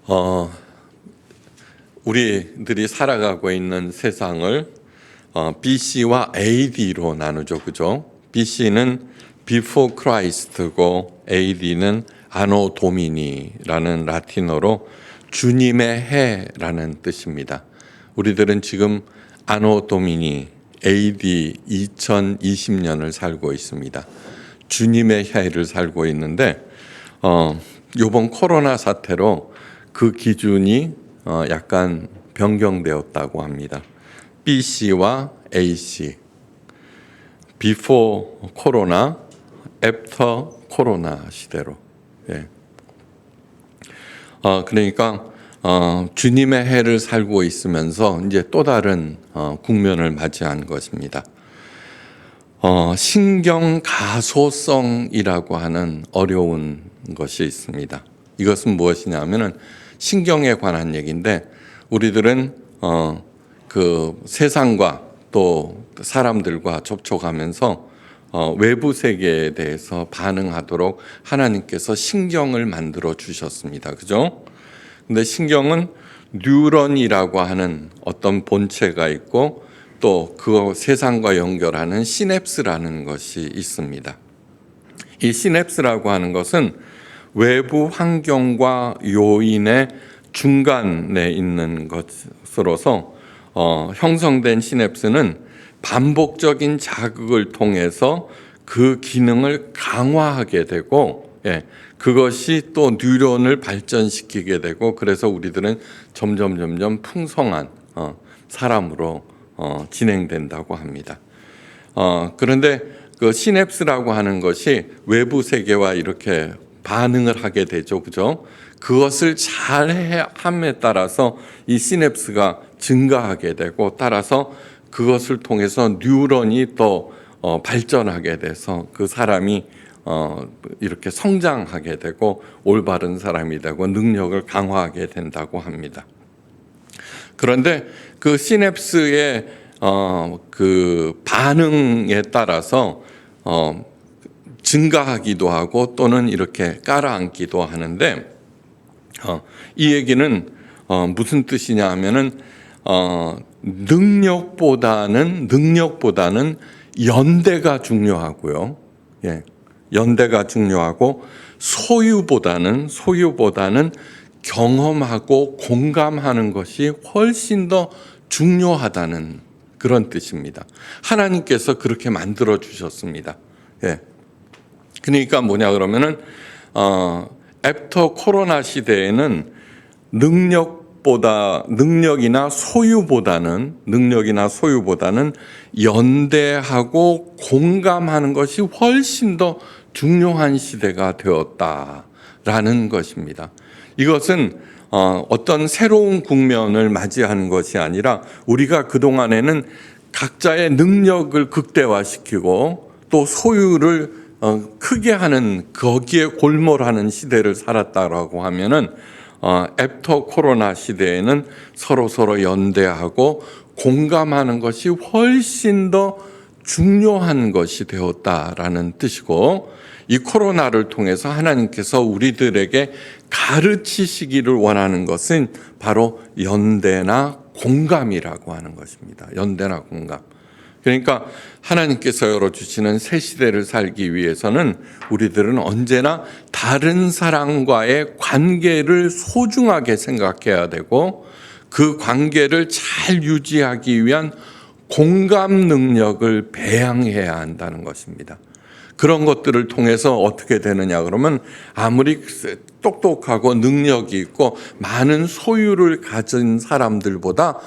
어, 우리들이 살아가고 있는 세상을 BC와 AD로 나누죠, 그죠? BC는 Before Christ고 AD는 Anno Domini라는 라틴어로 주님의 해라는 뜻입니다. 우리들은 지금 Anno Domini AD 2020년을 살고 있습니다. 주님의 해를 살고 있는데 이번 코로나 사태로 그 기준이 약간 변경되었다고 합니다. BC와 AC, Before 코로나, After 코로나 시대로. 예. 그러니까 주님의 해를 살고 있으면서 이제 또 다른 국면을 맞이한 것입니다. 신경 가소성이라고 하는 어려운 것이 있습니다. 이것은 무엇이냐면은 신경에 관한 얘기인데 우리들은 그 세상과 또 사람들과 접촉하면서 외부 세계에 대해서 반응하도록 하나님께서 신경을 만들어 주셨습니다. 그죠? 근데 신경은 뉴런이라고 하는 어떤 본체가 있고 또 그 세상과 연결하는 시냅스라는 것이 있습니다. 이 시냅스라고 하는 것은 외부 환경과 요인의 중간에 있는 것으로서 형성된 시냅스는 반복적인 자극을 통해서 그 기능을 강화하게 되고 그것이 또 뉴런을 발전시키게 되고 그래서 우리들은 점점 풍성한 사람으로 진행된다고 합니다. 그런데 그 시냅스라고 하는 것이 외부 세계와 이렇게 반응을 하게 되죠, 그죠? 그것을 잘 함에 따라서 이 시냅스가 증가하게 되고 따라서 그것을 통해서 뉴런이 또 발전하게 돼서 그 사람이 이렇게 성장하게 되고 올바른 사람이 되고 능력을 강화하게 된다고 합니다. 그런데 그 시냅스의 그 반응에 따라서 증가하기도 하고 또는 이렇게 깔아앉기도 하는데 이 얘기는 무슨 뜻이냐 하면은 능력보다는 연대가 중요하고요. 연대가 중요하고 소유보다는 경험하고 공감하는 것이 훨씬 더 중요하다는 그런 뜻입니다. 하나님께서 그렇게 만들어 주셨습니다. 그러니까 뭐냐 그러면은 애프터 코로나 시대에는 능력이나 소유보다는 연대하고 공감하는 것이 훨씬 더 중요한 시대가 되었다라는 것입니다. 이것은 어떤 새로운 국면을 맞이하는 것이 아니라 우리가 그동안에는 각자의 능력을 극대화시키고 또 소유를 크게 하는 거기에 골몰하는 시대를 살았다라고 하면은 애프터 코로나 시대에는 서로 연대하고 공감하는 것이 훨씬 더 중요한 것이 되었다라는 뜻이고 이 코로나를 통해서 하나님께서 우리들에게 가르치시기를 원하는 것은 바로 연대나 공감이라고 하는 것입니다. 연대나 공감. 그러니까 하나님께서 열어주시는 새 시대를 살기 위해서는 우리들은 언제나 다른 사람과의 관계를 소중하게 생각해야 되고 그 관계를 잘 유지하기 위한 공감 능력을 배양해야 한다는 것입니다. 그런 것들을 통해서 어떻게 되느냐 그러면 아무리 똑똑하고 능력이 있고 많은 소유를 가진 사람들보다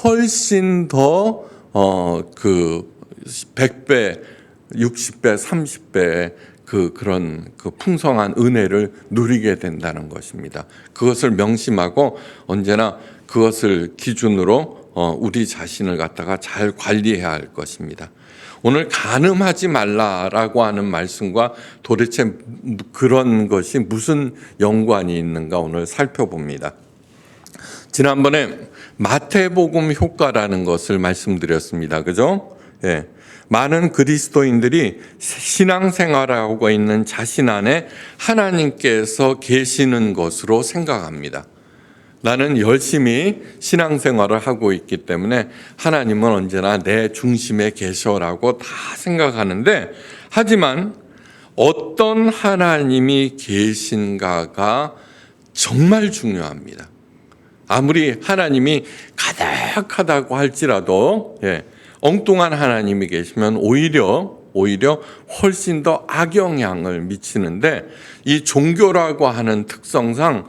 훨씬 더 그 100배, 60배, 30배 그런 풍성한 은혜를 누리게 된다는 것입니다. 그것을 명심하고 언제나 그것을 기준으로 우리 자신을 갖다가 잘 관리해야 할 것입니다. 오늘 간음하지 말라라고 하는 말씀과 도대체 그런 것이 무슨 연관이 있는가 오늘 살펴봅니다. 지난번에 마태복음 효과라는 것을 말씀드렸습니다. 그죠? 많은 그리스도인들이 신앙생활하고 있는 자신 안에 하나님께서 계시는 것으로 생각합니다. 나는 열심히 신앙생활을 하고 있기 때문에 하나님은 언제나 내 중심에 계셔라고 다 생각하는데, 하지만 어떤 하나님이 계신가가 정말 중요합니다. 아무리 하나님이 가득하다고 할지라도 엉뚱한 하나님이 계시면 오히려 훨씬 더 악영향을 미치는데, 이 종교라고 하는 특성상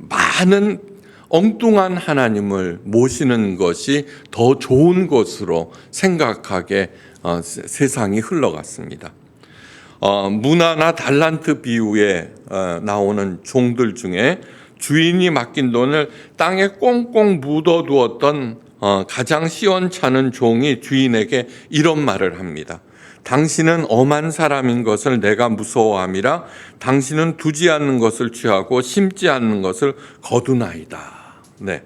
많은 엉뚱한 하나님을 모시는 것이 더 좋은 것으로 생각하게 세상이 흘러갔습니다. 문화나 달란트 비유에 나오는 종들 중에 주인이 맡긴 돈을 땅에 꽁꽁 묻어두었던 가장 시원찮은 종이 주인에게 이런 말을 합니다. 당신은 엄한 사람인 것을 내가 무서워함이라. 당신은 두지 않는 것을 취하고 심지 않는 것을 거두나이다. 네.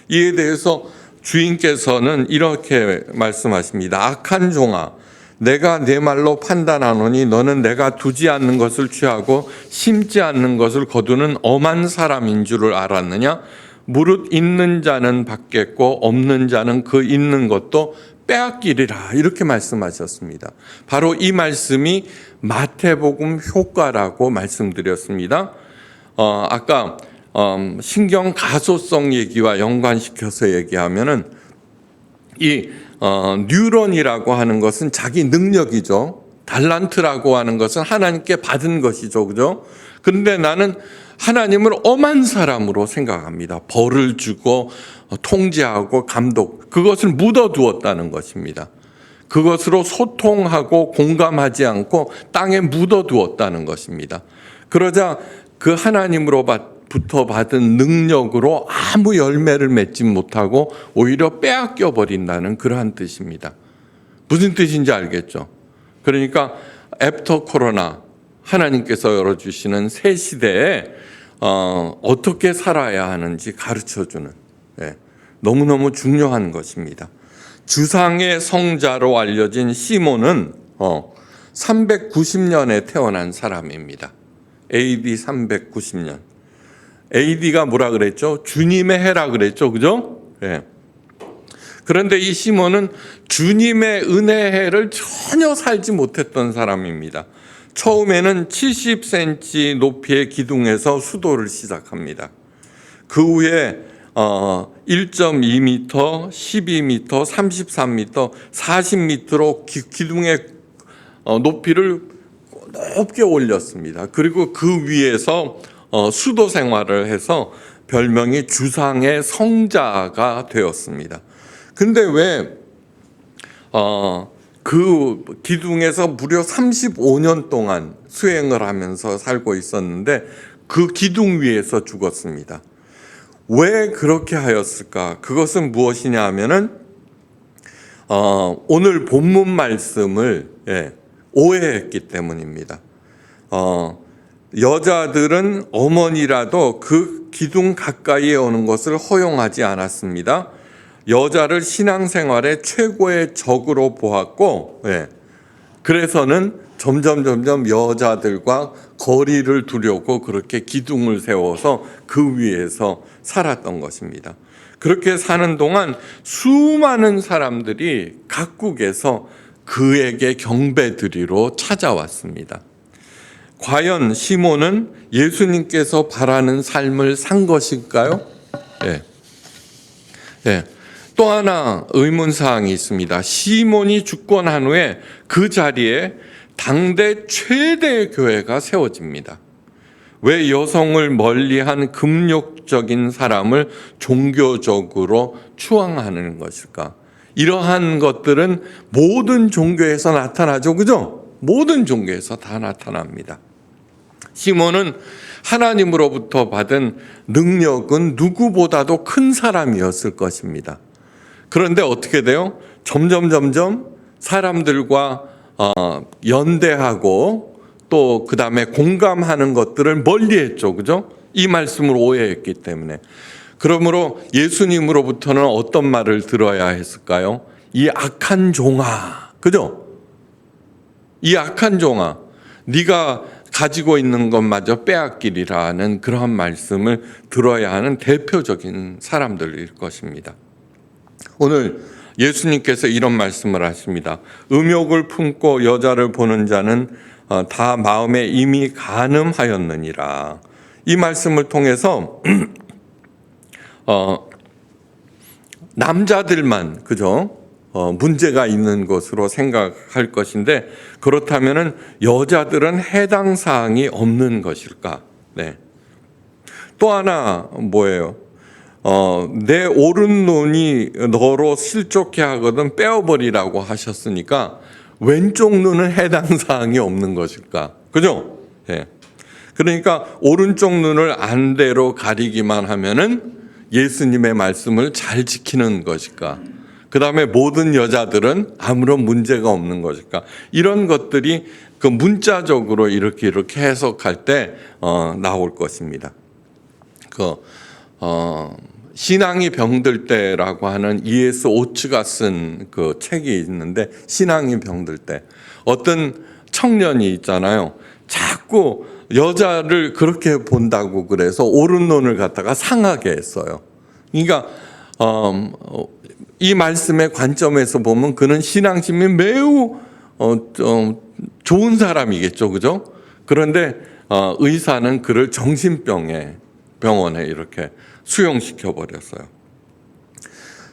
이에 대해서 주인께서는 이렇게 말씀하십니다. 악한 종아, 내가 내 말로 판단하노니 너는 내가 두지 않는 것을 취하고 심지 않는 것을 거두는 엄한 사람인 줄을 알았느냐? 무릇 있는 자는 받겠고 없는 자는 그 있는 것도 빼앗기리라. 이렇게 말씀하셨습니다. 바로 이 말씀이 마태복음 효과라고 말씀드렸습니다. 아까 신경 가소성 얘기와 연관시켜서 얘기하면은 이 뉴런이라고 하는 것은 자기 능력이죠. 달란트라고 하는 것은 하나님께 받은 것이죠. 그죠? 그런데 나는 하나님을 엄한 사람으로 생각합니다. 벌을 주고 통제하고 감독, 그것을 묻어두었다는 것입니다. 그것으로 소통하고 공감하지 않고 땅에 묻어두었다는 것입니다. 그러자 그 하나님으로부터 받은 능력으로 아무 열매를 맺지 못하고 오히려 빼앗겨 버린다는 그러한 뜻입니다. 무슨 뜻인지 알겠죠? 그러니까 애프터 코로나, 하나님께서 열어주시는 새 시대에 어떻게 살아야 하는지 가르쳐주는 너무너무 중요한 것입니다. 주상의 성자로 알려진 시몬은 390년에 태어난 사람입니다. AD 390년. AD가 뭐라 그랬죠? 주님의 해라 그랬죠. 그죠? 그런데 이 시몬은 주님의 은혜해를 전혀 살지 못했던 사람입니다. 처음에는 70cm 높이의 기둥에서 수도를 시작합니다. 그 후에 1.2m, 12m, 33m, 40m로 기둥의 높이를 높게 올렸습니다. 그리고 그 위에서 수도 생활을 해서 별명이 주상의 성자가 되었습니다. 근데 왜 그 기둥에서 무려 35년 동안 수행을 하면서 살고 있었는데 그 기둥 위에서 죽었습니다. 왜 그렇게 하였을까? 그것은 무엇이냐 하면은 오늘 본문 말씀을 오해했기 때문입니다. 여자들은 어머니라도 그 기둥 가까이에 오는 것을 허용하지 않았습니다. 여자를 신앙생활의 최고의 적으로 보았고, 그래서는 점점 여자들과 거리를 두려고 그렇게 기둥을 세워서 그 위에서 살았던 것입니다. 그렇게 사는 동안 수많은 사람들이 각국에서 그에게 경배드리러 찾아왔습니다. 과연 시몬은 예수님께서 바라는 삶을 산 것일까요? 또 하나 의문사항이 있습니다. 시몬이 죽고 난 후에 그 자리에 당대 최대의 교회가 세워집니다. 왜 여성을 멀리한 금욕적인 사람을 종교적으로 추앙하는 것일까? 이러한 것들은 모든 종교에서 나타나죠. 그죠? 모든 종교에서 다 나타납니다. 시몬은 하나님으로부터 받은 능력은 누구보다도 큰 사람이었을 것입니다. 그런데 어떻게 돼요? 점점 사람들과 연대하고 또 그 다음에 공감하는 것들을 멀리했죠. 그죠? 이 말씀을 오해했기 때문에. 그러므로 예수님으로부터는 어떤 말을 들어야 했을까요? 이 악한 종아, 그죠? 이 악한 종아, 네가 가지고 있는 것마저 빼앗기리라는 그러한 말씀을 들어야 하는 대표적인 사람들일 것입니다. 오늘 예수님께서 이런 말씀을 하십니다. 음욕을 품고 여자를 보는 자는 다 마음에 이미 간음하였느니라. 이 말씀을 통해서 남자들만 그죠? 문제가 있는 것으로 생각할 것인데 그렇다면은 여자들은 해당 사항이 없는 것일까? 네. 또 하나 뭐예요? 내 오른눈이 너로 실족해 하거든 빼어버리라고 하셨으니까 왼쪽 눈은 해당 사항이 없는 것일까? 그죠? 네. 그러니까 오른쪽 눈을 안대로 가리기만 하면은 예수님의 말씀을 잘 지키는 것일까? 그 다음에 모든 여자들은 아무런 문제가 없는 것일까? 이런 것들이 그 문자적으로 이렇게 해석할 때 나올 것입니다. 신앙이 병들 때라고 하는 E.S. 오츠가 쓴 그 책이 있는데 신앙이 병들 때 어떤 청년이 있잖아요. 자꾸 여자를 그렇게 본다고 그래서 오른 눈을 갖다가 상하게 했어요. 그러니까 이 말씀의 관점에서 보면 그는 신앙심이 매우 좋은 사람이겠죠, 그죠? 그런데 의사는 그를 병원에 이렇게 수용시켜 버렸어요.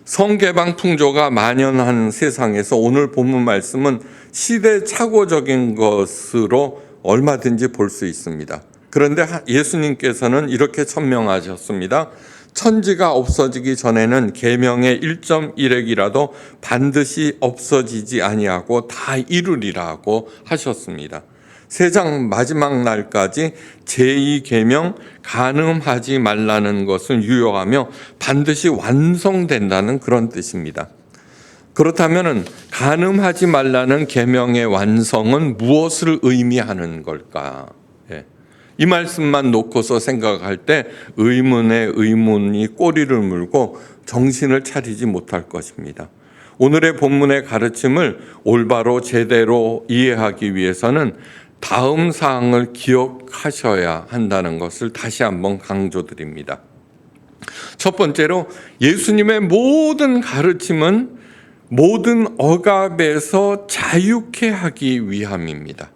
성개방 풍조가 만연한 세상에서 오늘 본문 말씀은 시대착오적인 것으로 얼마든지 볼 수 있습니다. 그런데 예수님께서는 이렇게 천명하셨습니다. 천지가 없어지기 전에는 계명의 1.1핵이라도 반드시 없어지지 아니하고 다 이루리라고 하셨습니다. 세상 마지막 날까지 제2계명 간음하지 말라는 것을 유효하며 반드시 완성된다는 그런 뜻입니다. 그렇다면 간음하지 말라는 계명의 완성은 무엇을 의미하는 걸까? 이 말씀만 놓고서 생각할 때 의문에 의문이 꼬리를 물고 정신을 차리지 못할 것입니다. 오늘의 본문의 가르침을 올바로 제대로 이해하기 위해서는 다음 사항을 기억하셔야 한다는 것을 다시 한번 강조드립니다. 첫 번째로 예수님의 모든 가르침은 모든 억압에서 자유케 하기 위함입니다.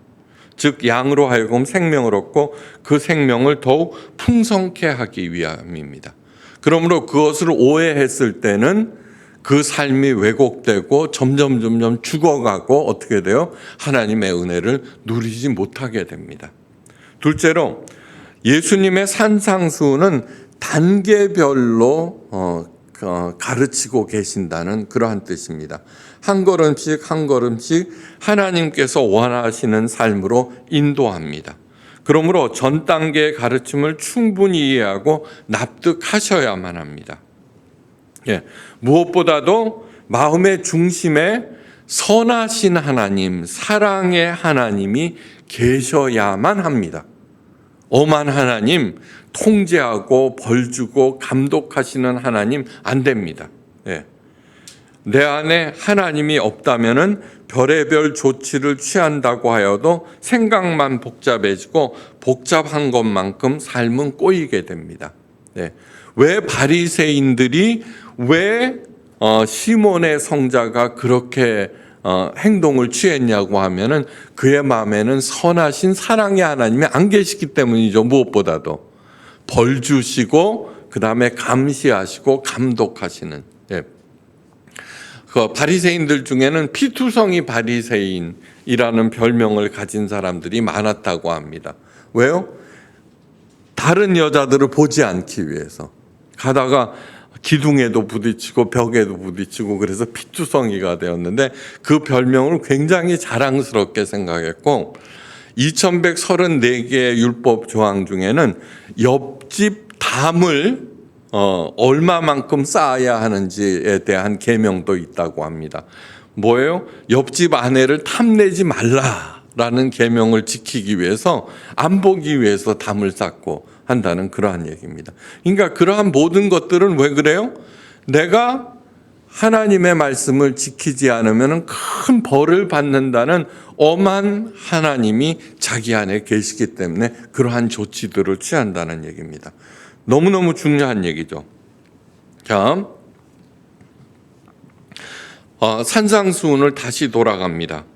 즉 양으로 하여금 생명을 얻고 그 생명을 더욱 풍성케 하기 위함입니다. 그러므로 그것을 오해했을 때는 그 삶이 왜곡되고 점점 죽어가고 어떻게 돼요? 하나님의 은혜를 누리지 못하게 됩니다. 둘째로 예수님의 산상수훈은 단계별로 가르치고 계신다는 그러한 뜻입니다. 한 걸음씩 하나님께서 원하시는 삶으로 인도합니다. 그러므로 전 단계의 가르침을 충분히 이해하고 납득하셔야만 합니다. 무엇보다도 마음의 중심에 선하신 하나님, 사랑의 하나님이 계셔야만 합니다. 엄한 하나님, 통제하고 벌주고 감독하시는 하나님 안 됩니다. 내 안에 하나님이 없다면은 별의별 조치를 취한다고 하여도 생각만 복잡해지고 복잡한 것만큼 삶은 꼬이게 됩니다. 왜 바리새인들이 왜 시몬의 성자가 그렇게 행동을 취했냐고 하면은 그의 마음에는 선하신 사랑의 하나님이 안 계시기 때문이죠. 무엇보다도 벌 주시고 그 다음에 감시하시고 감독하시는. 그 바리새인들 중에는 피투성이 바리새인이라는 별명을 가진 사람들이 많았다고 합니다. 왜요? 다른 여자들을 보지 않기 위해서 가다가 기둥에도 부딪히고 벽에도 부딪히고 그래서 피투성이가 되었는데 그 별명을 굉장히 자랑스럽게 생각했고 2134개의 율법 조항 중에는 옆집 담을 얼마만큼 쌓아야 하는지에 대한 계명도 있다고 합니다. 뭐예요? 옆집 아내를 탐내지 말라라는 계명을 지키기 위해서 안 보기 위해서 담을 쌓고 한다는 그러한 얘기입니다. 그러니까 그러한 모든 것들은 왜 그래요? 내가 하나님의 말씀을 지키지 않으면 큰 벌을 받는다는 엄한 하나님이 자기 안에 계시기 때문에 그러한 조치들을 취한다는 얘기입니다. 너무너무 중요한 얘기죠. 자, 산상수훈을 다시 돌아갑니다.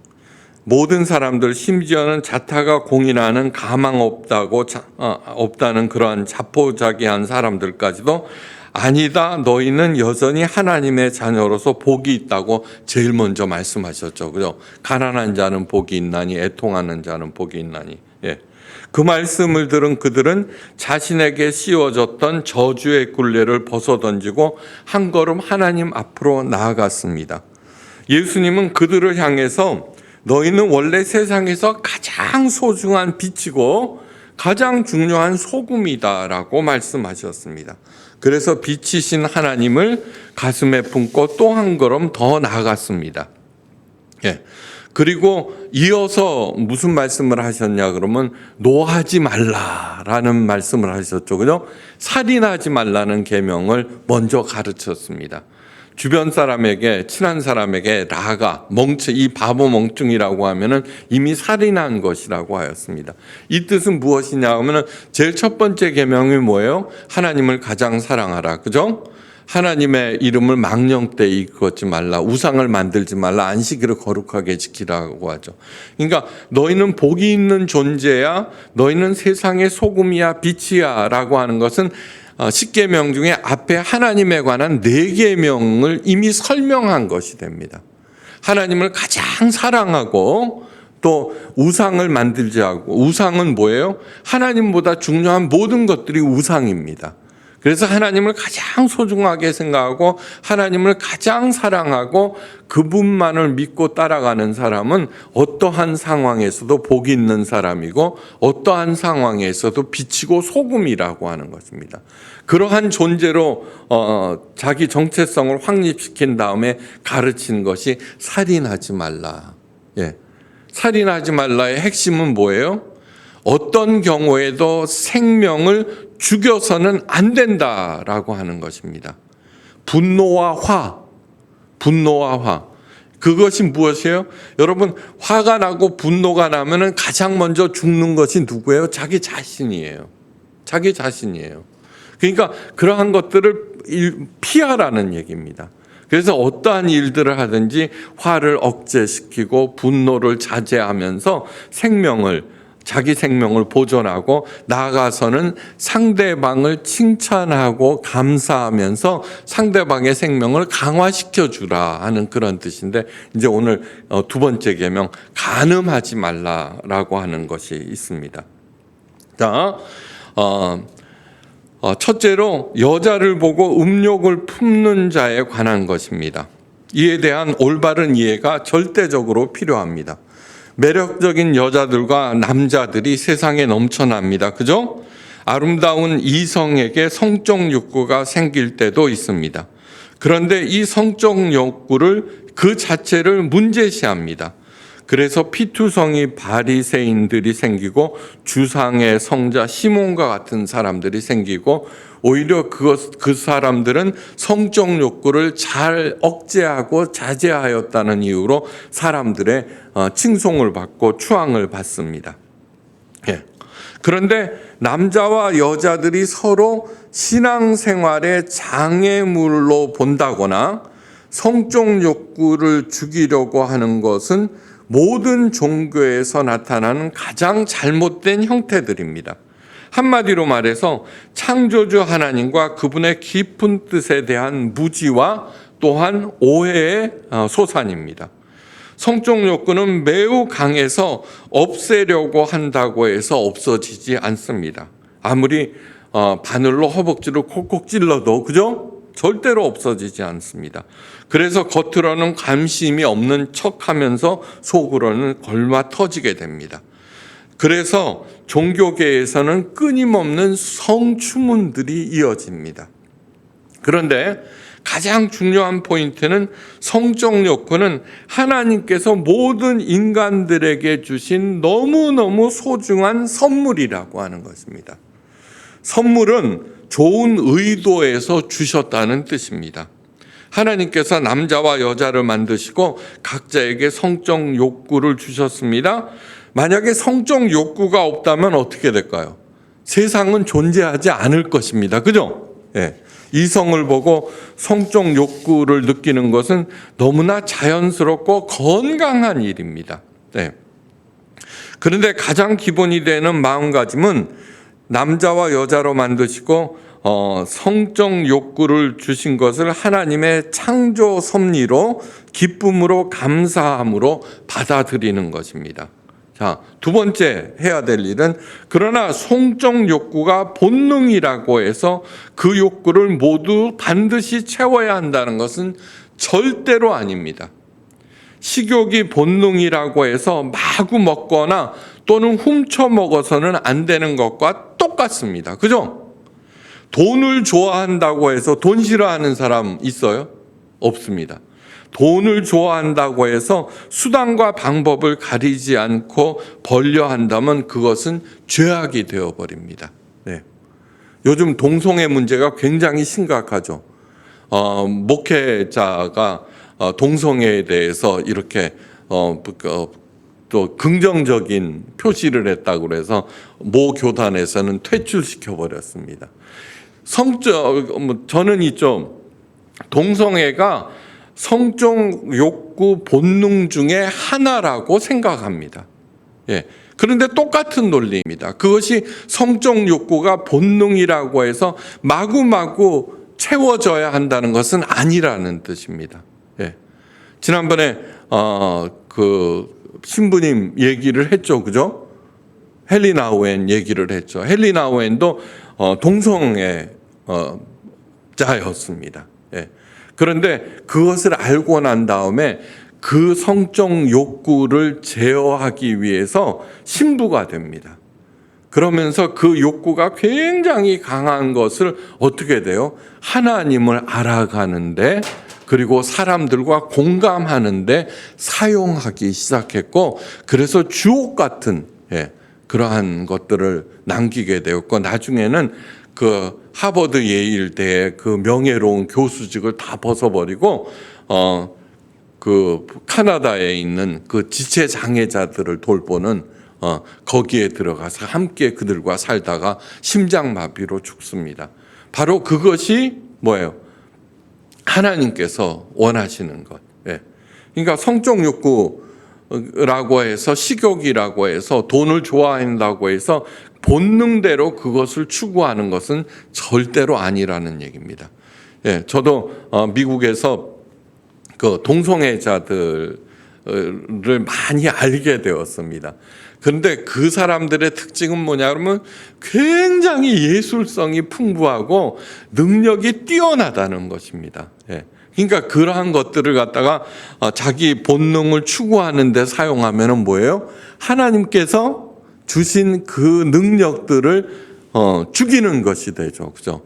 모든 사람들, 심지어는 자타가 공인하는 가망 없다는 그러한 자포자기한 사람들까지도 아니다, 너희는 여전히 하나님의 자녀로서 복이 있다고 제일 먼저 말씀하셨죠. 그죠? 가난한 자는 복이 있나니, 애통하는 자는 복이 있나니. 예. 그 말씀을 들은 그들은 자신에게 씌워졌던 저주의 굴레를 벗어던지고 한 걸음 하나님 앞으로 나아갔습니다. 예수님은 그들을 향해서 너희는 원래 세상에서 가장 소중한 빛이고 가장 중요한 소금이다라고 말씀하셨습니다. 그래서 빛이신 하나님을 가슴에 품고 또 한 걸음 더 나아갔습니다. 예. 그리고 이어서 무슨 말씀을 하셨냐 그러면 노하지 말라라는 말씀을 하셨죠. 그죠? 살인하지 말라는 계명을 먼저 가르쳤습니다. 주변 사람에게, 친한 사람에게 라가, 이 바보 멍충이라고 하면은 이미 살인한 것이라고 하였습니다. 이 뜻은 무엇이냐 하면은 제일 첫 번째 계명이 뭐예요? 하나님을 가장 사랑하라. 그죠? 하나님의 이름을 망령되이 일컫지 말라. 우상을 만들지 말라. 안식일을 거룩하게 지키라고 하죠. 그러니까 너희는 복이 있는 존재야. 너희는 세상의 소금이야, 빛이야 라고 하는 것은 10계명 중에 앞에 하나님에 관한 4계명을 이미 설명한 것이 됩니다. 하나님을 가장 사랑하고 또 우상을 만들지 않고, 우상은 뭐예요? 하나님보다 중요한 모든 것들이 우상입니다. 그래서 하나님을 가장 소중하게 생각하고 하나님을 가장 사랑하고 그분만을 믿고 따라가는 사람은 어떠한 상황에서도 복이 있는 사람이고 어떠한 상황에서도 빛이고 소금이라고 하는 것입니다. 그러한 존재로 자기 정체성을 확립시킨 다음에 가르친 것이 살인하지 말라. 예. 살인하지 말라의 핵심은 뭐예요? 어떤 경우에도 생명을 죽여서는 안 된다라고 하는 것입니다. 분노와 화. 그것이 무엇이에요? 여러분, 화가 나고 분노가 나면은 가장 먼저 죽는 것이 누구예요? 자기 자신이에요. 그러니까 그러한 것들을 피하라는 얘기입니다. 그래서 어떠한 일들을 하든지 화를 억제시키고 분노를 자제하면서 자기 생명을 보존하고 나아가서는 상대방을 칭찬하고 감사하면서 상대방의 생명을 강화시켜 주라 하는 그런 뜻인데, 이제 오늘 두 번째 계명 간음하지 말라라고 하는 것이 있습니다. 자, 첫째로 여자를 보고 음욕을 품는 자에 관한 것입니다. 이에 대한 올바른 이해가 절대적으로 필요합니다. 매력적인 여자들과 남자들이 세상에 넘쳐납니다. 그죠? 아름다운 이성에게 성적 욕구가 생길 때도 있습니다. 그런데 이 성적 욕구를 그 자체를 문제시합니다. 그래서 피투성이 바리새인들이 생기고 주상의 성자 시몬과 같은 사람들이 생기고 오히려 그 사람들은 성적 욕구를 잘 억제하고 자제하였다는 이유로 사람들의 칭송을 받고 추앙을 받습니다. 예. 그런데 남자와 여자들이 서로 신앙생활의 장애물로 본다거나 성적 욕구를 죽이려고 하는 것은 모든 종교에서 나타나는 가장 잘못된 형태들입니다. 한마디로 말해서 창조주 하나님과 그분의 깊은 뜻에 대한 무지와 또한 오해의 소산입니다. 성적 욕구는 매우 강해서 없애려고 한다고 해서 없어지지 않습니다. 아무리 바늘로 허벅지를 콕콕 찔러도, 그죠? 절대로 없어지지 않습니다. 그래서 겉으로는 관심이 없는 척하면서 속으로는 걸마 터지게 됩니다. 그래서 종교계에서는 끊임없는 성추문들이 이어집니다. 그런데 가장 중요한 포인트는 성적 욕구는 하나님께서 모든 인간들에게 주신 너무너무 소중한 선물이라고 하는 것입니다. 선물은 좋은 의도에서 주셨다는 뜻입니다. 하나님께서 남자와 여자를 만드시고 각자에게 성적 욕구를 주셨습니다. 만약에 성적 욕구가 없다면 어떻게 될까요? 세상은 존재하지 않을 것입니다. 그죠? 예. 이성을 보고 성적 욕구를 느끼는 것은 너무나 자연스럽고 건강한 일입니다. 네. 그런데 가장 기본이 되는 마음가짐은 남자와 여자로 만드시고 성적 욕구를 주신 것을 하나님의 창조 섭리로 기쁨으로 감사함으로 받아들이는 것입니다. 자, 두 번째 해야 될 일은 그러나 성적 욕구가 본능이라고 해서 그 욕구를 모두 반드시 채워야 한다는 것은 절대로 아닙니다. 식욕이 본능이라고 해서 마구 먹거나 또는 훔쳐 먹어서는 안 되는 것과 똑같습니다. 그죠? 돈을 좋아한다고 해서 돈 싫어하는 사람 있어요? 없습니다. 돈을 좋아한다고 해서 수단과 방법을 가리지 않고 벌려 한다면 그것은 죄악이 되어버립니다. 네. 요즘 동성애 문제가 굉장히 심각하죠. 목회자가 동성애에 대해서 이렇게 또 긍정적인 표시를 했다고 해서 모 교단에서는 퇴출시켜 버렸습니다. 저는 이좀 동성애가 성적 욕구 본능 중에 하나라고 생각합니다. 예. 그런데 똑같은 논리입니다. 그것이 성적 욕구가 본능이라고 해서 마구마구 채워져야 한다는 것은 아니라는 뜻입니다. 예. 지난번에 그 신부님 얘기를 했죠, 그죠? 헨리 나우엔 얘기를 했죠. 헨리 나우엔도 동성애 자였습니다. 예. 그런데 그것을 알고 난 다음에 그 성적 욕구를 제어하기 위해서 신부가 됩니다. 그러면서 그 욕구가 굉장히 강한 것을 어떻게 돼요? 하나님을 알아가는데 그리고 사람들과 공감하는데 사용하기 시작했고 그래서 주옥 같은 그러한 것들을 남기게 되었고 나중에는 그 하버드 예일대의 그 명예로운 교수직을 다 벗어버리고 그 카나다에 있는 그 지체 장애자들을 돌보는 거기에 들어가서 함께 그들과 살다가 심장마비로 죽습니다. 바로 그것이 뭐예요? 하나님께서 원하시는 것. 그러니까 성적 욕구라고 해서 식욕이라고 해서 돈을 좋아한다고 해서 본능대로 그것을 추구하는 것은 절대로 아니라는 얘기입니다. 저도 미국에서 그 동성애자들을 많이 알게 되었습니다. 그런데 그 사람들의 특징은 뭐냐 그러면 굉장히 예술성이 풍부하고 능력이 뛰어나다는 것입니다. 그러니까 그러한 것들을 갖다가 자기 본능을 추구하는 데 사용하면은 뭐예요? 하나님께서 주신 그 능력들을 죽이는 것이 되죠. 그죠?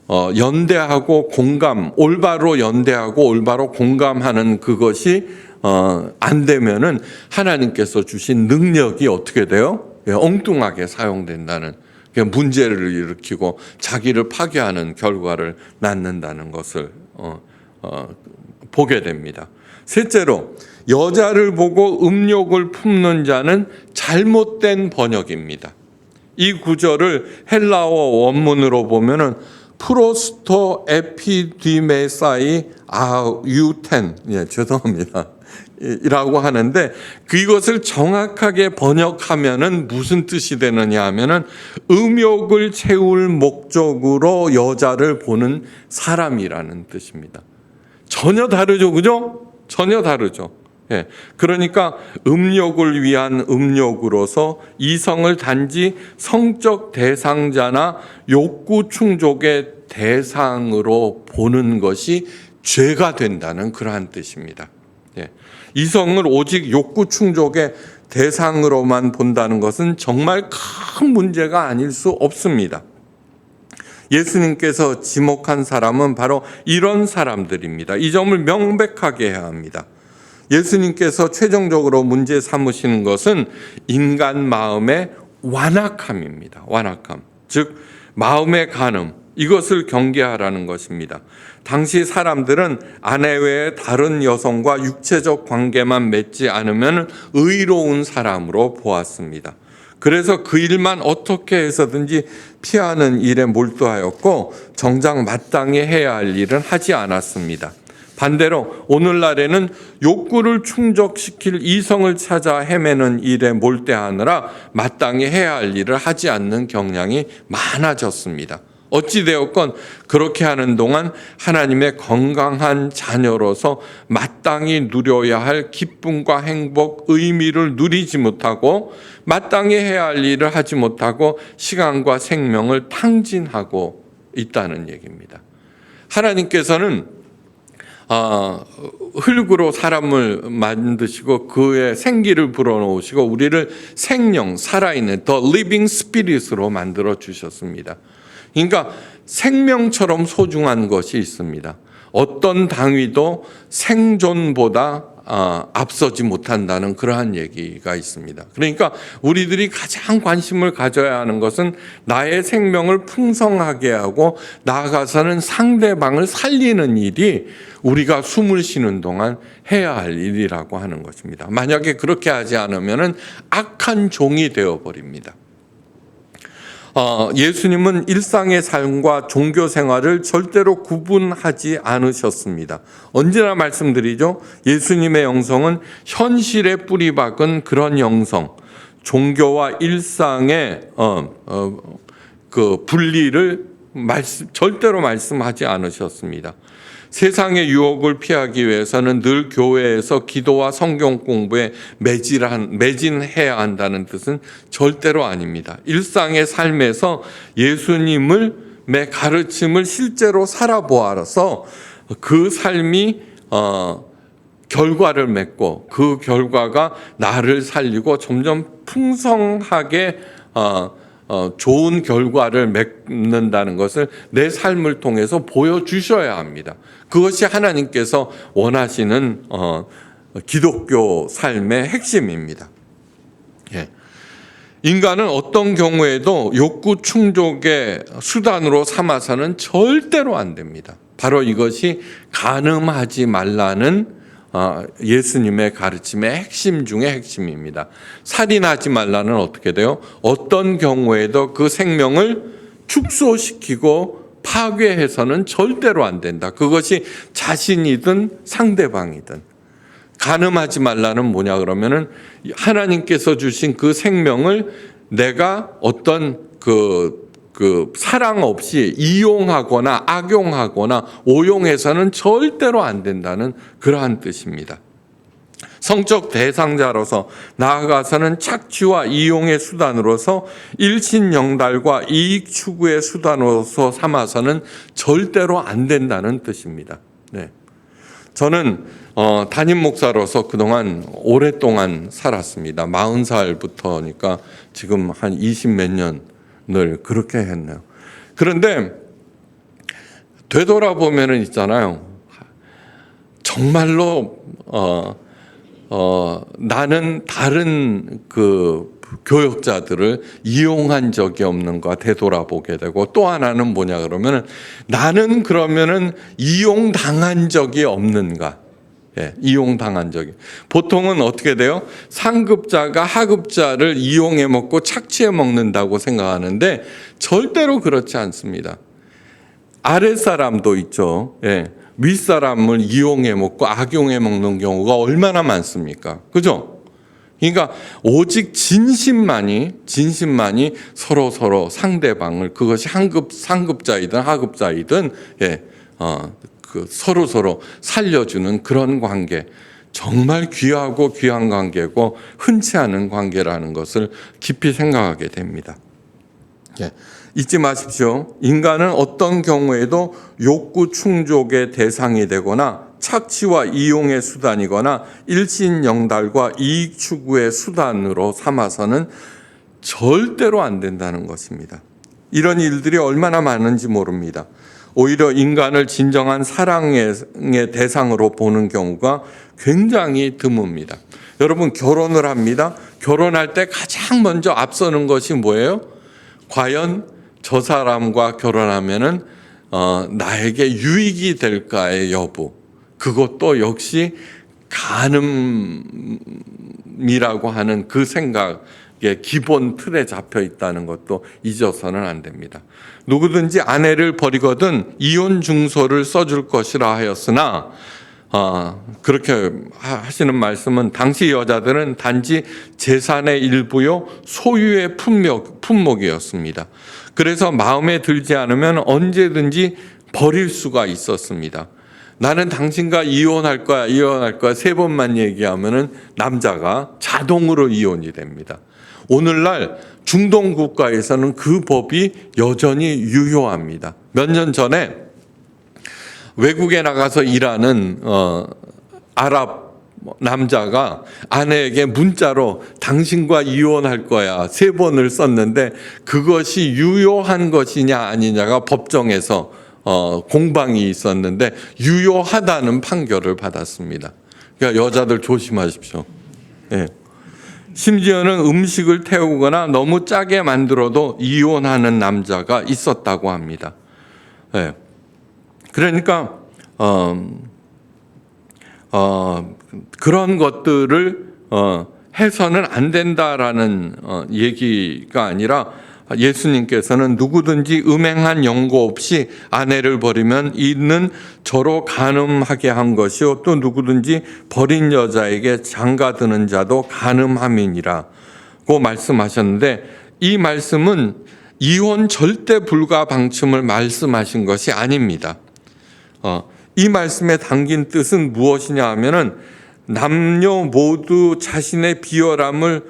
연대하고 공감, 올바로 연대하고 올바로 공감하는 그것이 안 되면은 하나님께서 주신 능력이 어떻게 돼요? 엉뚱하게 사용된다는 문제를 일으키고 자기를 파괴하는 결과를 낳는다는 것을 보게 됩니다. 셋째로 여자를 보고 음욕을 품는 자는 잘못된 번역입니다. 이 구절을 헬라어 원문으로 보면은 프로스토 에피디메사이 아유텐 죄송합니다. 이라고 하는데 이것을 정확하게 번역하면은 무슨 뜻이 되느냐 하면은 음욕을 채울 목적으로 여자를 보는 사람이라는 뜻입니다. 전혀 다르죠, 그죠? 전혀 다르죠. 그러니까 음욕을 위한 음욕으로서 이성을 단지 성적 대상자나 욕구 충족의 대상으로 보는 것이 죄가 된다는 그러한 뜻입니다. 이성을 오직 욕구 충족의 대상으로만 본다는 것은 정말 큰 문제가 아닐 수 없습니다. 예수님께서 지목한 사람은 바로 이런 사람들입니다. 이 점을 명백하게 해야 합니다. 예수님께서 최종적으로 문제 삼으시는 것은 인간 마음의 완악함입니다. 완악함. 즉 마음의 간음. 이것을 경계하라는 것입니다. 당시 사람들은 아내 외에 다른 여성과 육체적 관계만 맺지 않으면 의로운 사람으로 보았습니다. 그래서 그 일만 어떻게 해서든지 피하는 일에 몰두하였고 정작 마땅히 해야 할 일은 하지 않았습니다. 반대로 오늘날에는 욕구를 충족시킬 이성을 찾아 헤매는 일에 몰두하느라 마땅히 해야 할 일을 하지 않는 경향이 많아졌습니다. 어찌되었건 그렇게 하는 동안 하나님의 건강한 자녀로서 마땅히 누려야 할 기쁨과 행복, 의미를 누리지 못하고 마땅히 해야 할 일을 하지 못하고 시간과 생명을 탕진하고 있다는 얘기입니다. 하나님께서는 흙으로 사람을 만드시고 그의 생기를 불어넣으시고 우리를 생명, 살아있는 the living spirit으로 만들어 주셨습니다. 그러니까 생명처럼 소중한 것이 있습니다. 어떤 당위도 생존보다 앞서지 못한다는 그러한 얘기가 있습니다. 그러니까 우리들이 가장 관심을 가져야 하는 것은 나의 생명을 풍성하게 하고 나아가서는 상대방을 살리는 일이 우리가 숨을 쉬는 동안 해야 할 일이라고 하는 것입니다. 만약에 그렇게 하지 않으면 악한 종이 되어버립니다. 예수님은 일상의 삶과 종교 생활을 절대로 구분하지 않으셨습니다. 언제나 말씀드리죠. 예수님의 영성은 현실에 뿌리 박은 그런 영성, 종교와 일상의 그 분리를 절대로 말씀하지 않으셨습니다. 세상의 유혹을 피하기 위해서는 늘 교회에서 기도와 성경 공부에 매진해야 한다는 뜻은 절대로 아닙니다. 일상의 삶에서 예수님의 가르침을 실제로 살아보아서 그 삶이 결과를 맺고 그 결과가 나를 살리고 점점 풍성하게 좋은 결과를 맺는다는 것을 내 삶을 통해서 보여주셔야 합니다. 그것이 하나님께서 원하시는 기독교 삶의 핵심입니다. 예. 인간은 어떤 경우에도 욕구 충족의 수단으로 삼아서는 절대로 안 됩니다. 바로 이것이 간음하지 말라는 예수님의 가르침의 핵심 중의 핵심입니다. 살인하지 말라는 어떻게 돼요? 어떤 경우에도 그 생명을 축소시키고 파괴해서는 절대로 안 된다. 그것이 자신이든 상대방이든. 간음하지 말라는 뭐냐 그러면은 하나님께서 주신 그 생명을 내가 어떤 그 사랑 없이 이용하거나 악용하거나 오용해서는 절대로 안 된다는 그러한 뜻입니다. 성적 대상자로서 나아가서는 착취와 이용의 수단으로서 일신영달과 이익 추구의 수단으로서 삼아서는 절대로 안 된다는 뜻입니다. 네. 저는 담임 목사로서 그동안 오랫동안 살았습니다. 40살부터니까 지금 한 20몇 년을 그렇게 했네요. 그런데 되돌아보면은 있잖아요. 정말로 나는 다른 그 교역자들을 이용한 적이 없는가 되돌아보게 되고, 또 하나는 뭐냐 그러면은 나는 그러면은 이용당한 적이 없는가. 예, 이용당한 적이. 보통은 어떻게 돼요? 상급자가 하급자를 이용해 먹고 착취해 먹는다고 생각하는데 절대로 그렇지 않습니다. 아랫사람도 있죠. 예. 윗사람을 이용해 먹고 악용해 먹는 경우가 얼마나 많습니까? 그죠? 그러니까 오직 진심만이 서로 상대방을, 그것이 상급자이든 하급자이든 서로 살려주는 그런 관계, 정말 귀하고 귀한 관계고 흔치 않은 관계라는 것을 깊이 생각하게 됩니다. 예. 잊지 마십시오. 인간은 어떤 경우에도 욕구 충족의 대상이 되거나 착취와 이용의 수단이거나 일신영달과 이익 추구의 수단으로 삼아서는 절대로 안 된다는 것입니다. 이런 일들이 얼마나 많은지 모릅니다. 오히려 인간을 진정한 사랑의 대상으로 보는 경우가 굉장히 드뭅니다. 여러분, 결혼을 합니다. 결혼할 때 가장 먼저 앞서는 것이 뭐예요? 과연 저 사람과 결혼하면은 나에게 유익이 될까의 여부, 그것도 역시 간음이라고 하는 그 생각의 기본 틀에 잡혀 있다는 것도 잊어서는 안 됩니다. 누구든지 아내를 버리거든 이혼 증서를 써줄 것이라 하였으나 그렇게 하시는 말씀은 당시 여자들은 단지 재산의 일부요 소유의 품목이었습니다. 그래서 마음에 들지 않으면 언제든지 버릴 수가 있었습니다. 나는 당신과 이혼할 거야 3번만 얘기하면은 남자가 자동으로 이혼이 됩니다. 오늘날 중동 국가에서는 그 법이 여전히 유효합니다. 몇 년 전에 외국에 나가서 일하는 아랍 남자가 아내에게 문자로 당신과 이혼할 거야 3번을 썼는데 그것이 유효한 것이냐 아니냐가 법정에서 공방이 있었는데 유효하다는 판결을 받았습니다. 그러니까 여자들 조심하십시오. 예. 심지어는 음식을 태우거나 너무 짜게 만들어도 이혼하는 남자가 있었다고 합니다. 예. 그러니까 그런 것들을 해서는 안 된다라는 얘기가 아니라 예수님께서는 누구든지 음행한 연고 없이 아내를 버리면 이는 저로 간음하게 한 것이요 또 누구든지 버린 여자에게 장가드는 자도 간음함이니라고 말씀하셨는데, 이 말씀은 이혼 절대 불가 방침을 말씀하신 것이 아닙니다. 이 말씀에 담긴 뜻은 무엇이냐 하면은 남녀 모두 자신의 비열함을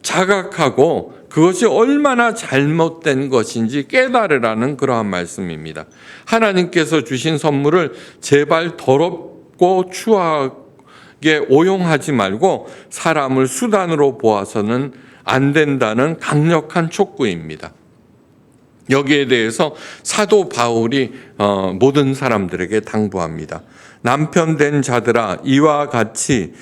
자각하고 그것이 얼마나 잘못된 것인지 깨달으라는 그러한 말씀입니다. 하나님께서 주신 선물을 제발 더럽고 추하게 오용하지 말고 사람을 수단으로 보아서는 안 된다는 강력한 촉구입니다. 여기에 대해서 사도 바울이 모든 사람들에게 당부합니다. 남편 된 자들아 이와 같이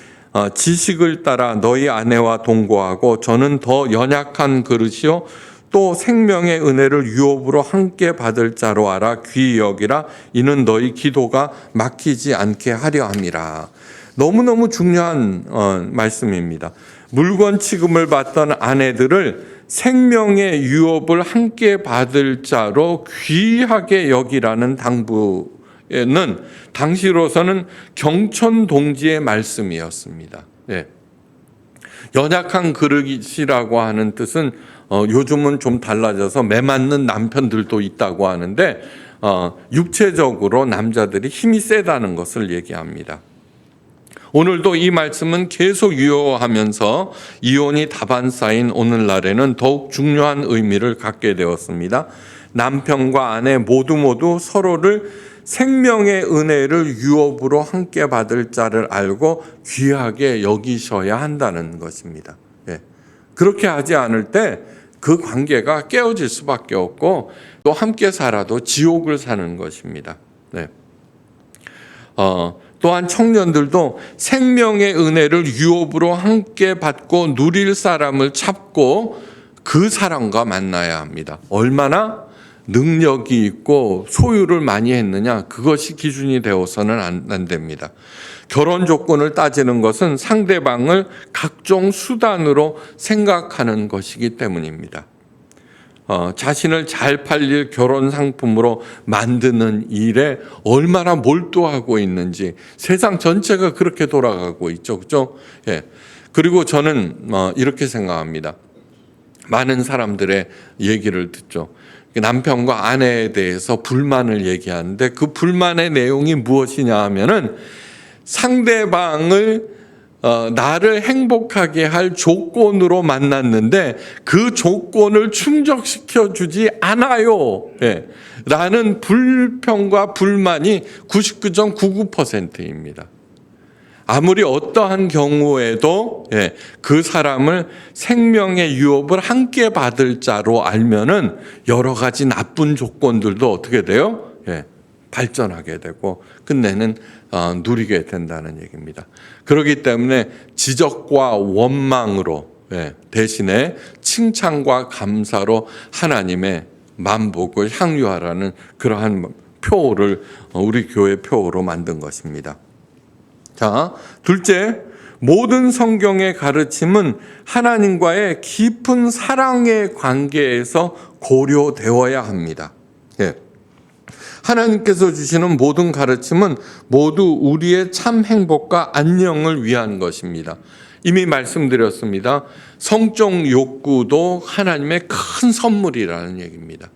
지식을 따라 너희 아내와 동거하고 저는 더 연약한 그릇이요 또 생명의 은혜를 유업으로 함께 받을 자로 알아 귀히 여기라. 이는 너희 기도가 막히지 않게 하려 함이라. 너무너무 중요한 말씀입니다. 물건 취급을 받던 아내들을 생명의 유업을 함께 받을 자로 귀하게 여기라는 당부는 당시로서는 경천동지의 말씀이었습니다. 예. 연약한 그릇이라고 하는 뜻은 요즘은 좀 달라져서 매맞는 남편들도 있다고 하는데 육체적으로 남자들이 힘이 세다는 것을 얘기합니다. 오늘도 이 말씀은 계속 유효하면서 이혼이 다반사인 오늘날에는 더욱 중요한 의미를 갖게 되었습니다. 남편과 아내 모두 서로를 생명의 은혜를 유업으로 함께 받을 자를 알고 귀하게 여기셔야 한다는 것입니다. 예. 그렇게 하지 않을 때 그 관계가 깨어질 수밖에 없고 또 함께 살아도 지옥을 사는 것입니다. 네. 또한 청년들도 생명의 은혜를 유업으로 함께 받고 누릴 사람을 찾고 그 사람과 만나야 합니다. 얼마나 능력이 있고 소유를 많이 했느냐, 그것이 기준이 되어서는 안 됩니다. 결혼 조건을 따지는 것은 상대방을 각종 수단으로 생각하는 것이기 때문입니다. 자신을 잘 팔릴 결혼 상품으로 만드는 일에 얼마나 몰두하고 있는지 세상 전체가 그렇게 돌아가고 있죠. 그렇죠? 예. 그리고 저는 이렇게 생각합니다. 많은 사람들의 얘기를 듣죠. 남편과 아내에 대해서 불만을 얘기하는데 그 불만의 내용이 무엇이냐 하면은 상대방을 나를 행복하게 할 조건으로 만났는데 그 조건을 충족시켜 주지 않아요. 예. 라는 불평과 불만이 99.99%입니다. 아무리 어떠한 경우에도 그 사람을 생명의 유업을 함께 받을 자로 알면은 여러 가지 나쁜 조건들도 어떻게 돼요? 발전하게 되고 끝내는 누리게 된다는 얘기입니다. 그렇기 때문에 지적과 원망으로 대신에 칭찬과 감사로 하나님의 만복을 향유하라는 그러한 표어를 우리 교회 표어로 만든 것입니다. 자, 둘째, 모든 성경의 가르침은 하나님과의 깊은 사랑의 관계에서 고려되어야 합니다. 예. 하나님께서 주시는 모든 가르침은 모두 우리의 참 행복과 안녕을 위한 것입니다. 이미 말씀드렸습니다. 성적 욕구도 하나님의 큰 선물이라는 얘기입니다.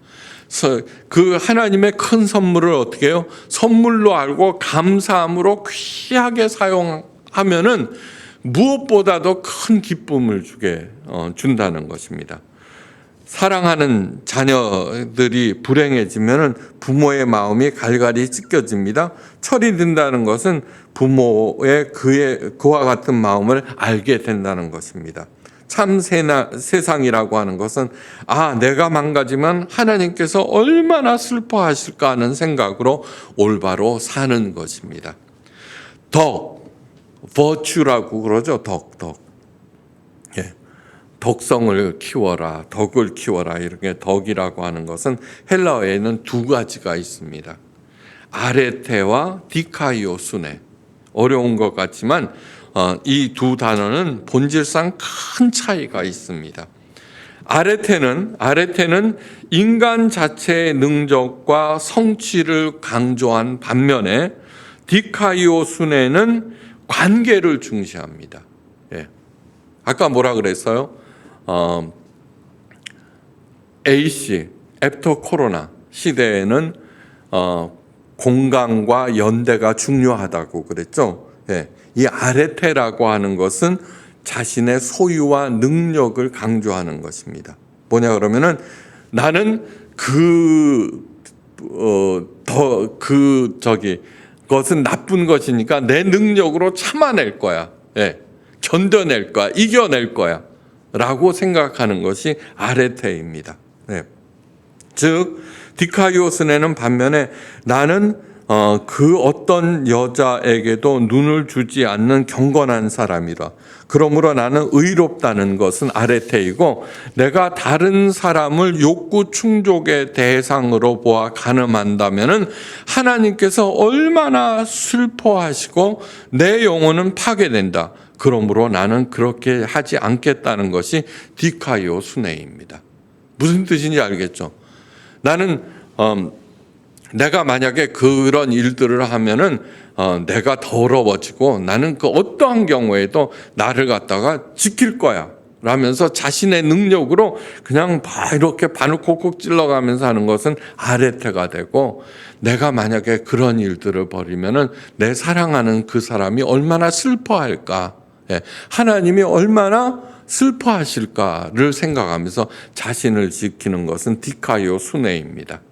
그 하나님의 큰 선물을 어떻게 해요? 선물로 알고 감사함으로 귀하게 사용하면은 무엇보다도 큰 기쁨을 준다는 것입니다. 사랑하는 자녀들이 불행해지면 부모의 마음이 갈갈이 찢겨집니다. 철이 든다는 것은 부모의 그와 같은 마음을 알게 된다는 것입니다. 참 세상이라고 하는 것은 내가 망가지면 하나님께서 얼마나 슬퍼하실까 하는 생각으로 올바로 사는 것입니다. virtue라고 그러죠. 예. 덕성을 키워라, 덕을 키워라. 이렇게 덕이라고 하는 것은 헬라어에는 두 가지가 있습니다. 아레테와 디카이오수네. 어려운 것 같지만 이 두 단어는 본질상 큰 차이가 있습니다. 아레테는 인간 자체의 능력과 성취를 강조한 반면에 디카이오수네는 관계를 중시합니다. 예. 아까 뭐라 그랬어요? AC, 애프터 코로나 시대에는 공간과 연대가 중요하다고 그랬죠. 예. 이 아레테라고 하는 것은 자신의 소유와 능력을 강조하는 것입니다. 뭐냐 그러면은 나는 그것은 나쁜 것이니까 내 능력으로 참아낼 거야. 예. 견뎌낼 거야. 이겨낼 거야. 라고 생각하는 것이 아레테입니다. 네. 즉 디카이오스네는 반면에 나는 그 어떤 여자에게도 눈을 주지 않는 경건한 사람이라. 그러므로 나는 의롭다는 것은 아레테이고 내가 다른 사람을 욕구 충족의 대상으로 보아 간음한다면은 하나님께서 얼마나 슬퍼하시고 내 영혼은 파괴된다. 그러므로 나는 그렇게 하지 않겠다는 것이 디카이오수네입니다. 무슨 뜻인지 알겠죠? 나는 내가 만약에 그런 일들을 하면은 내가 더러워지고 나는 그 어떠한 경우에도 나를 갖다가 지킬 거야 라면서 자신의 능력으로 그냥 이렇게 바늘 콕콕 찔러가면서 하는 것은 아레테가 되고, 내가 만약에 그런 일들을 벌이면은 내 사랑하는 그 사람이 얼마나 슬퍼할까, 하나님이 얼마나 슬퍼하실까를 생각하면서 자신을 지키는 것은 디카이오수네입니다.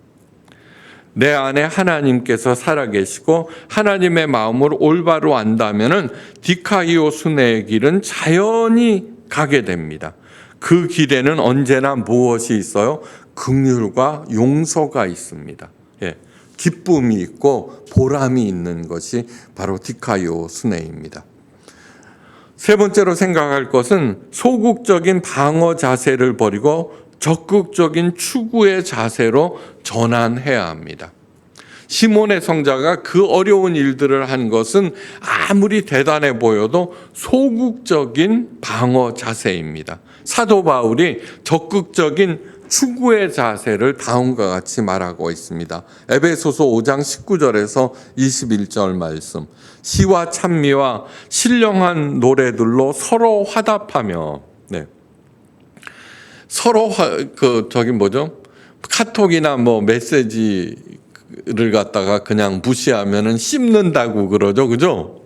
내 안에 하나님께서 살아계시고 하나님의 마음을 올바로 안다면은 디카이오수네의 길은 자연히 가게 됩니다. 그 길에는 언제나 무엇이 있어요? 긍휼과 용서가 있습니다. 기쁨이 있고 보람이 있는 것이 바로 디카이오수네입니다. 세 번째로 생각할 것은 소극적인 방어 자세를 버리고 적극적인 추구의 자세로 전환해야 합니다. 시몬의 성자가 그 어려운 일들을 한 것은 아무리 대단해 보여도 소극적인 방어 자세입니다. 사도 바울이 적극적인 추구의 자세를 다음과 같이 말하고 있습니다. 에베소서 5장 19절에서 21절 말씀. 시와 찬미와 신령한 노래들로 서로 화답하며, 서로 카톡이나 메시지를 갖다가 그냥 무시하면은 씹는다고 그러죠, 그죠?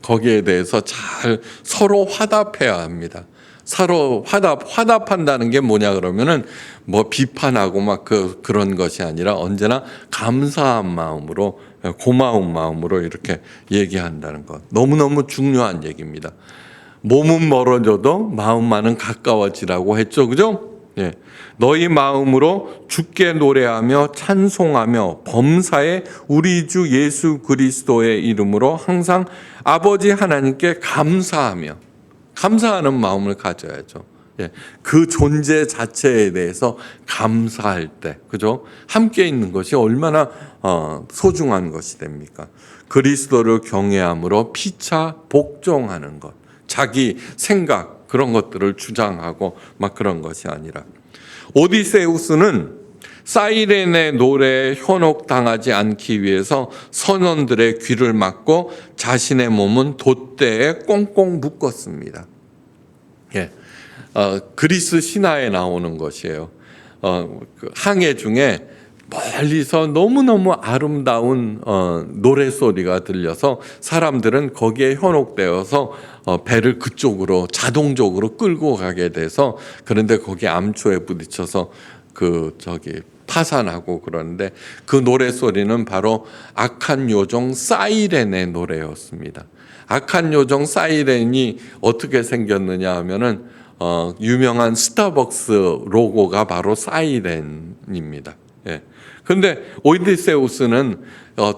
거기에 대해서 잘 서로 화답해야 합니다. 서로 화답한다는 게 뭐냐 그러면은 비판하고 그런 것이 아니라 언제나 감사한 마음으로, 고마운 마음으로 이렇게 얘기한다는 것. 너무너무 중요한 얘기입니다. 몸은 멀어져도 마음만은 가까워지라고 했죠, 그죠? 너희 마음으로 주께 노래하며 찬송하며 범사에 우리 주 예수 그리스도의 이름으로 항상 아버지 하나님께 감사하며, 감사하는 마음을 가져야죠. 예, 그 존재 자체에 대해서 감사할 때, 그죠? 함께 있는 것이 얼마나 소중한 것이 됩니까? 그리스도를 경외함으로 피차 복종하는 것, 자기 생각 그런 것들을 주장하고 막 그런 것이 아니라, 오디세우스는 사이렌의 노래에 현혹당하지 않기 위해서 선원들의 귀를 막고 자신의 몸은 돛대에 꽁꽁 묶었습니다. 예, 그리스 신화에 나오는 것이에요. 그 항해 중에 멀리서 너무너무 아름다운 노래 소리가 들려서 사람들은 거기에 현혹되어서 배를 그쪽으로 자동적으로 끌고 가게 돼서, 그런데 거기 암초에 부딪혀서 파산하고 그러는데, 그 노래 소리는 바로 악한 요정 사이렌의 노래였습니다. 악한 요정 사이렌이 어떻게 생겼느냐 하면은 유명한 스타벅스 로고가 바로 사이렌입니다. 예. 근데 오디세우스는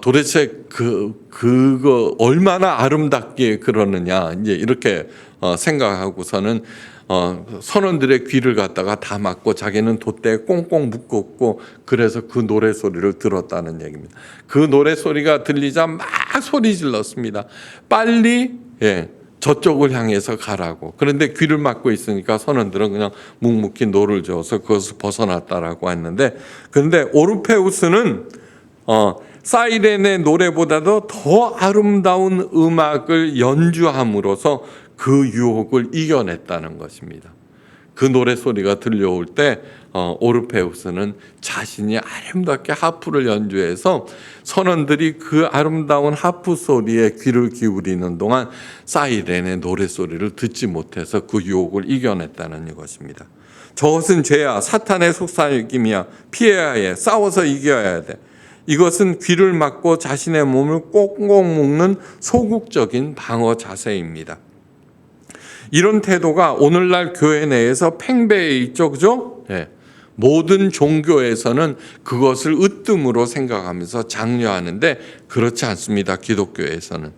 도대체 그거 얼마나 아름답게 그러느냐 이제 이렇게 생각하고서는 선원들의 귀를 갖다가 다 막고 자기는 돛대에 꽁꽁 묶었고, 그래서 그 노래 소리를 들었다는 얘기입니다. 그 노래 소리가 들리자 막 소리 질렀습니다. 빨리 저쪽을 향해서 가라고. 그런데 귀를 막고 있으니까 선원들은 그냥 묵묵히 노를 저어서 그것을 벗어났다라고 했는데, 그런데 오르페우스는 사이렌의 노래보다도 더 아름다운 음악을 연주함으로써 그 유혹을 이겨냈다는 것입니다. 그 노래 소리가 들려올 때 오르페우스는 자신이 아름답게 하프를 연주해서 선원들이 그 아름다운 하프 소리에 귀를 기울이는 동안 사이렌의 노래 소리를 듣지 못해서 그 유혹을 이겨냈다는 것입니다. 저것은 죄야, 사탄의 속삭임이야, 피해야 해, 싸워서 이겨야 돼. 이것은 귀를 막고 자신의 몸을 꽁꽁 묶는 소극적인 방어 자세입니다. 이런 태도가 오늘날 교회 내에서 팽배해 있죠, 그죠? 네. 모든 종교에서는 그것을 으뜸으로 생각하면서 장려하는데 그렇지 않습니다. 기독교에서는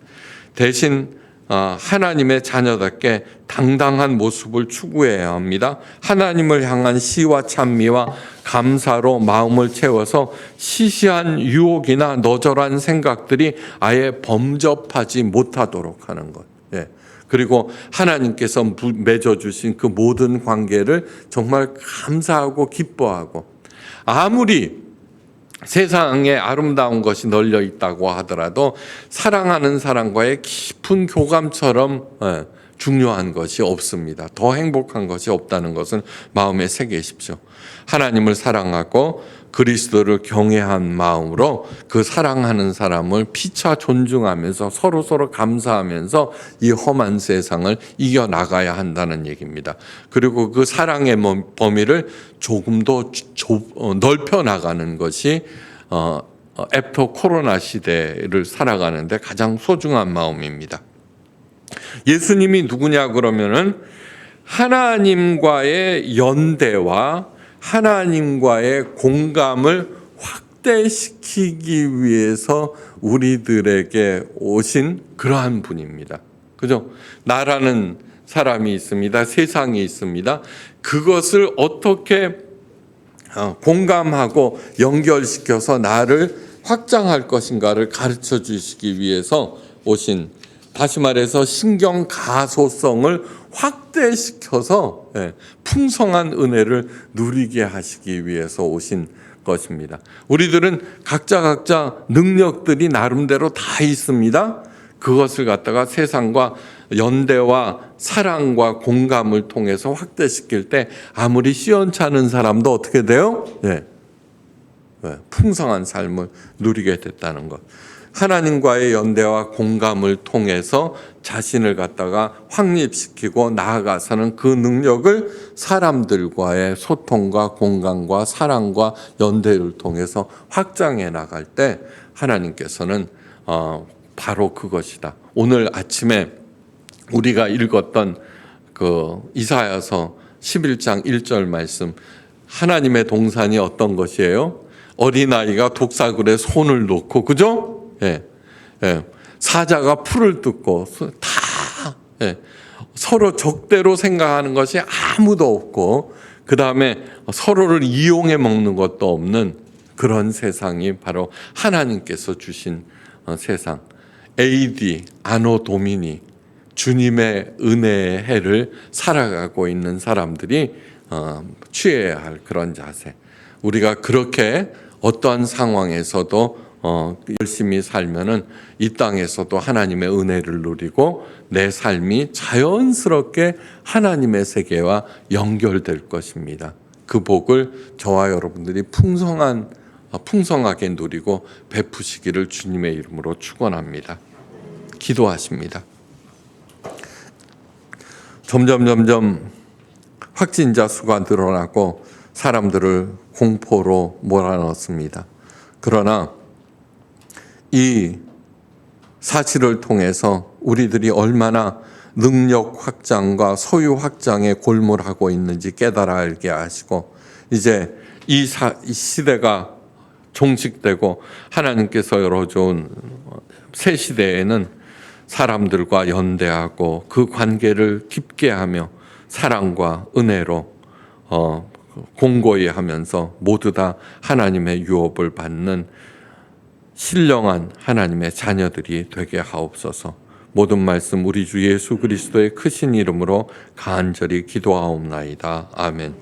대신 하나님의 자녀답게 당당한 모습을 추구해야 합니다. 하나님을 향한 시와 찬미와 감사로 마음을 채워서 시시한 유혹이나 너절한 생각들이 아예 범접하지 못하도록 하는 것. 예. 그리고 하나님께서 맺어주신 그 모든 관계를 정말 감사하고 기뻐하고, 아무리 세상에 아름다운 것이 널려 있다고 하더라도 사랑하는 사람과의 깊은 교감처럼 중요한 것이 없습니다. 더 행복한 것이 없다는 것을 마음에 새기십시오. 하나님을 사랑하고 그리스도를 경외한 마음으로 그 사랑하는 사람을 피차 존중하면서 서로 감사하면서 이 험한 세상을 이겨나가야 한다는 얘기입니다. 그리고 그 사랑의 범위를 조금 더 넓혀나가는 것이 애프터 코로나 시대를 살아가는데 가장 소중한 마음입니다. 예수님이 누구냐 그러면은 하나님과의 연대와 하나님과의 공감을 확대시키기 위해서 우리들에게 오신 그러한 분입니다. 그죠? 나라는 사람이 있습니다. 세상이 있습니다. 그것을 어떻게 공감하고 연결시켜서 나를 확장할 것인가를 가르쳐 주시기 위해서 오신, 다시 말해서 신경 가소성을 확대시켜서 풍성한 은혜를 누리게 하시기 위해서 오신 것입니다. 우리들은 각자 능력들이 나름대로 다 있습니다. 그것을 갖다가 세상과 연대와 사랑과 공감을 통해서 확대시킬 때 아무리 시원찮은 사람도 어떻게 돼요? 풍성한 삶을 누리게 됐다는 것. 하나님과의 연대와 공감을 통해서 자신을 갖다가 확립시키고 나아가서는 그 능력을 사람들과의 소통과 공감과 사랑과 연대를 통해서 확장해 나갈 때 하나님께서는 바로 그것이다. 오늘 아침에 우리가 읽었던 그 이사야서 11장 1절 말씀, 하나님의 동산이 어떤 것이에요? 어린아이가 독사굴에 손을 놓고, 그죠? 사자가 풀을 뜯고 다 서로 적대로 생각하는 것이 아무도 없고, 그 다음에 서로를 이용해 먹는 것도 없는 그런 세상이 바로 하나님께서 주신 세상. AD, 아노 도미니, 주님의 은혜의 해를 살아가고 있는 사람들이 취해야 할 그런 자세. 우리가 그렇게 어떠한 상황에서도 열심히 살면은 이 땅에서도 하나님의 은혜를 누리고 내 삶이 자연스럽게 하나님의 세계와 연결될 것입니다. 그 복을 저와 여러분들이 풍성하게 누리고 베푸시기를 주님의 이름으로 축원합니다. 기도하십니다. 점점 확진자 수가 늘어나고 사람들을 공포로 몰아넣습니다. 그러나 이 사실을 통해서 우리들이 얼마나 능력 확장과 소유 확장에 골몰하고 있는지 깨달아 알게 하시고, 이제 이 시대가 종식되고 하나님께서 열어준 새 시대에는 사람들과 연대하고 그 관계를 깊게 하며 사랑과 은혜로 공고히 하면서 모두 다 하나님의 유업을 받는 신령한 하나님의 자녀들이 되게 하옵소서. 모든 말씀 우리 주 예수 그리스도의 크신 이름으로 간절히 기도하옵나이다. 아멘.